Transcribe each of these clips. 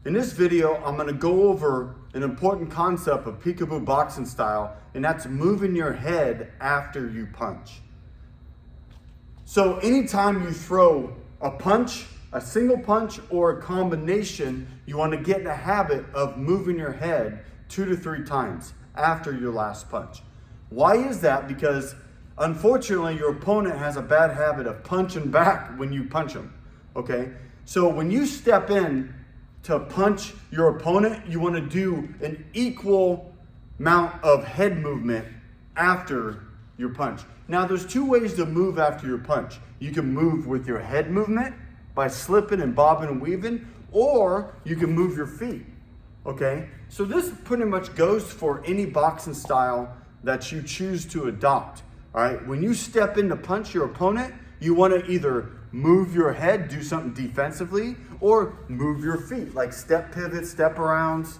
In this video, I'm going to go over an important concept of Peekaboo boxing style, and that's moving your head after you punch. So anytime you throw a punch, a single punch, or a combination, you want to get in the habit of moving your head 2 to 3 times after your last punch. Why is that? Because unfortunately, your opponent has a bad habit of punching back when you punch them, okay? So when you step in to punch your opponent, you want to do an equal amount of head movement after your punch. Now, there's 2 ways to move after your punch. You can move with your head movement by slipping and bobbing and weaving, or you can move your feet, okay? So this pretty much goes for any boxing style that you choose to adopt, all right? When you step in to punch your opponent, you want to either move your head, do something defensively, or move your feet, like step pivots, step arounds,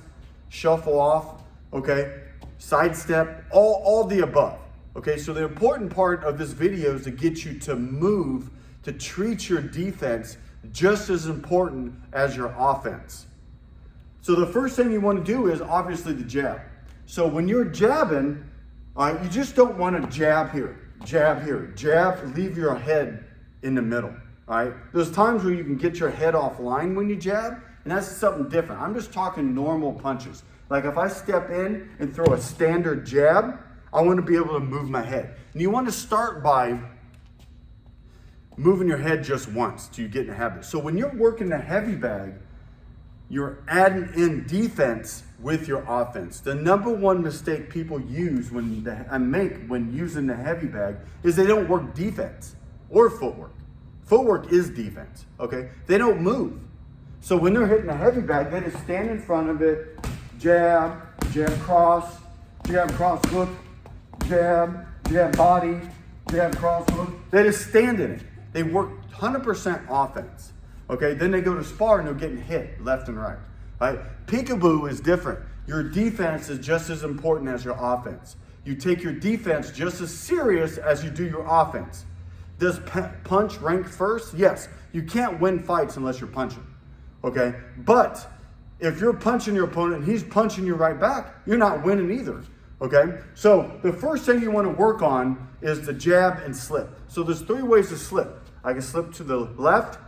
shuffle off, okay? Sidestep, all the above, okay? So the important part of this video is to get you to move, to treat your defense just as important as your offense. So the first thing you want to do is obviously the jab. So when you're jabbing, all right, you just don't want to jab here, jab, leave your head in the middle, all right? There's times where you can get your head offline when you jab, and that's something different. I'm just talking normal punches. Like if I step in and throw a standard jab, I want to be able to move my head. And you want to start by moving your head just once till you get in the habit. So when you're working the heavy bag, you're adding in defense with your offense. The number one mistake people use when using the heavy bag is they don't work defense or footwork. Footwork is defense, okay? They don't move. So when they're hitting a heavy bag, they just stand in front of it, jab, cross hook, jab body, jab cross hook. They just stand in it. They work 100% offense, okay? Then they go to spar and they're getting hit left and right, right? Peekaboo is different. Your defense is just as important as your offense. You take your defense just as serious as you do your offense. Does punch rank first? Yes. You can't win fights unless you're punching, okay? But if you're punching your opponent and he's punching you right back, you're not winning either, okay? So the first thing you want to work on is the jab and slip. So there's 3 ways to slip. I can slip to the left,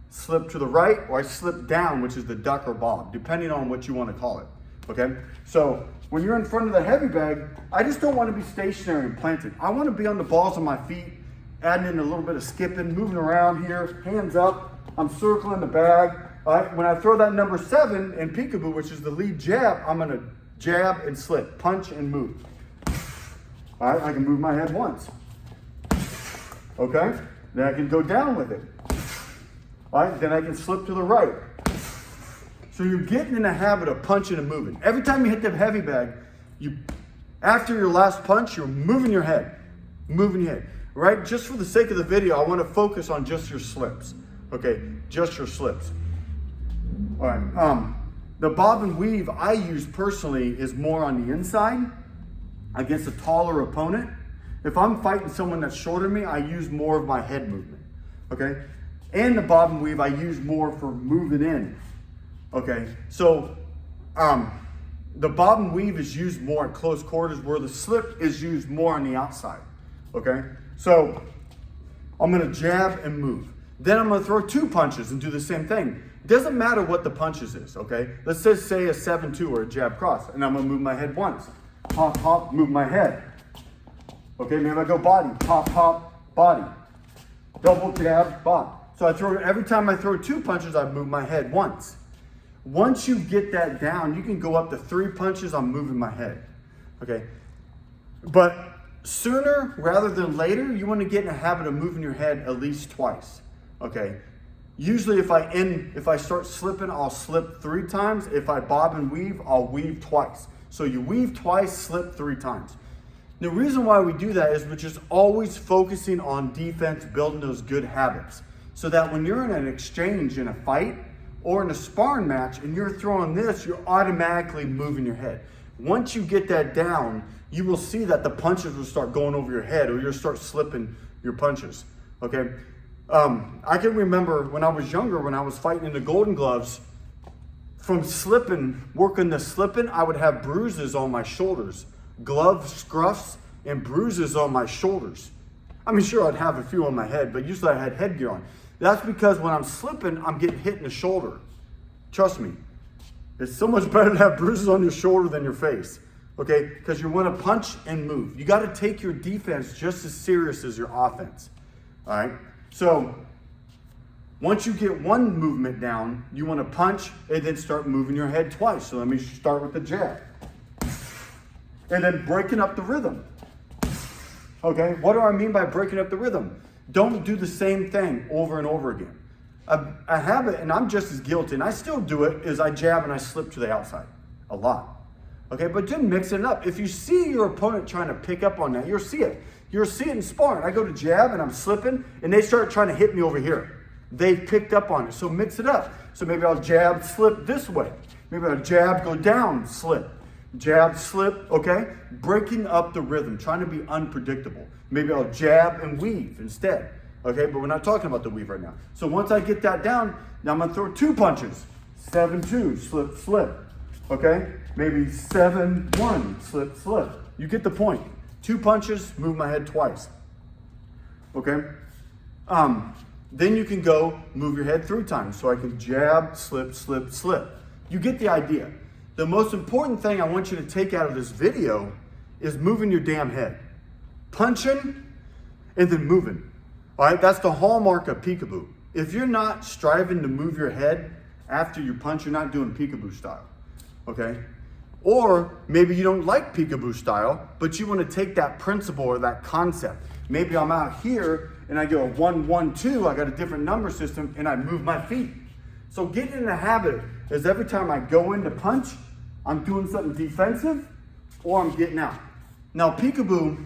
slip to the right, or I slip down, which is the duck or bob, depending on what you want to call it, okay? So when you're in front of the heavy bag, I just don't want to be stationary and planted. I want to be on the balls of my feet, adding in a little bit of skipping, moving around here, hands up, I'm circling the bag. All right, when I throw that number 7 in Peekaboo, which is the lead jab, I'm gonna jab and slip, punch and move. All right, I can move my head once. Okay, then I can go down with it. All right, then I can slip to the right. So you're getting in the habit of punching and moving. Every time you hit the heavy bag, after your last punch, you're moving your head, right? Just for the sake of the video, I want to focus on just your slips, okay? Just your slips. All right, the bob and weave I use personally is more on the inside against a taller opponent. If I'm fighting someone that's shorter than me, I use more of my head movement, okay? And the bob and weave I use more for moving in, okay? So the bob and weave is used more at close quarters, where the slip is used more on the outside, okay? So I'm gonna jab and move. Then I'm gonna throw 2 punches and do the same thing. It doesn't matter what the punches is, okay? Let's just say a 7-2 or a jab cross, and I'm gonna move my head once. Pop, pop, move my head. Okay, maybe I go body, pop, pop, body. Double jab, body. So every time I throw 2 punches, I move my head once. Once you get that down, you can go up to 3 punches, I'm moving my head, okay? But sooner rather than later, you want to get in a habit of moving your head at least twice, okay? Usually if I start slipping, I'll slip 3 times. If I bob and weave, I'll weave twice. So you weave twice, slip 3 times. The reason why we do that is we're just always focusing on defense, building those good habits, so that when you're in an exchange in a fight or in a sparring match and you're throwing this, you're automatically moving your head. Once you get that down, you will see that the punches will start going over your head, or you'll start slipping your punches, okay? I can remember when I was younger, when I was fighting in the Golden Gloves, from slipping, working the slipping, I would have bruises on my shoulders, glove scruffs and bruises on my shoulders. I mean, sure, I'd have a few on my head, but usually I had headgear on. That's because when I'm slipping, I'm getting hit in the shoulder. Trust me, it's so much better to have bruises on your shoulder than your face, okay? Because you want to punch and move. You got to take your defense just as serious as your offense, all right? So once you get one movement down, you want to punch and then start moving your head twice. So let me start with the jab. And then breaking up the rhythm. Okay, what do I mean by breaking up the rhythm? Don't do the same thing over and over again. I have it, and I'm just as guilty, and I still do it, is I jab and I slip to the outside a lot. Okay, but just mix it up. If you see your opponent trying to pick up on that, you'll see it. You'll see it in sparring. I go to jab and I'm slipping, and they start trying to hit me over here. They've picked up on it, so mix it up. So maybe I'll jab, slip this way. Maybe I'll jab, go down, slip. Jab, slip, okay? Breaking up the rhythm, trying to be unpredictable. Maybe I'll jab and weave instead, okay? But we're not talking about the weave right now. So once I get that down, now I'm gonna throw 2 punches. 7-2, slip, slip, okay? Maybe 7-1, slip, slip. You get the point. 2 punches, move my head twice, okay? Then you can go move your head 3 times. So I can jab, slip, slip, slip. You get the idea. The most important thing I want you to take out of this video is moving your damn head. Punching and then moving. All right, that's the hallmark of Peekaboo. If you're not striving to move your head after you punch, you're not doing Peekaboo style, okay? Or maybe you don't like Peekaboo style, but you want to take that principle or that concept. Maybe I'm out here and I go 1-1-2, I got a different number system and I move my feet. So getting in the habit is every time I go in to punch, I'm doing something defensive or I'm getting out. Now Peekaboo,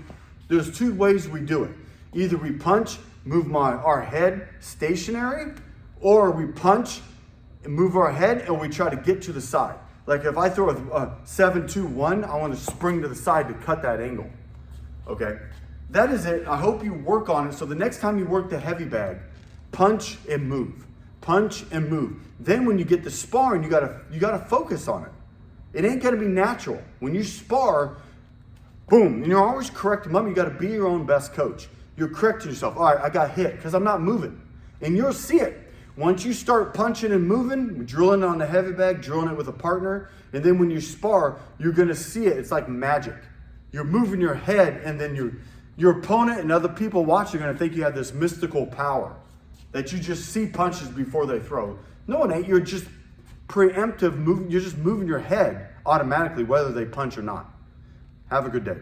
there's 2 ways we do it. Either we punch, move our head stationary, or we punch and move our head and we try to get to the side. Like if I throw a 7-2-1, I want to spring to the side to cut that angle, okay? That is it. I hope you work on it. So the next time you work the heavy bag, punch and move. Punch and move. Then when you get to sparring, you gotta focus on it. It ain't gonna be natural. When you spar, boom, and you're always correcting them. You gotta be your own best coach. You're correcting yourself. All right, I got hit because I'm not moving. And you'll see it. Once you start punching and moving, drilling on the heavy bag, drilling it with a partner, and then when you spar, you're gonna see it. It's like magic. You're moving your head, and then your opponent and other people watching are gonna think you have this mystical power that you just see punches before they throw. No, it ain't. You're just preemptive moving. You're just moving your head automatically, whether they punch or not. Have a good day.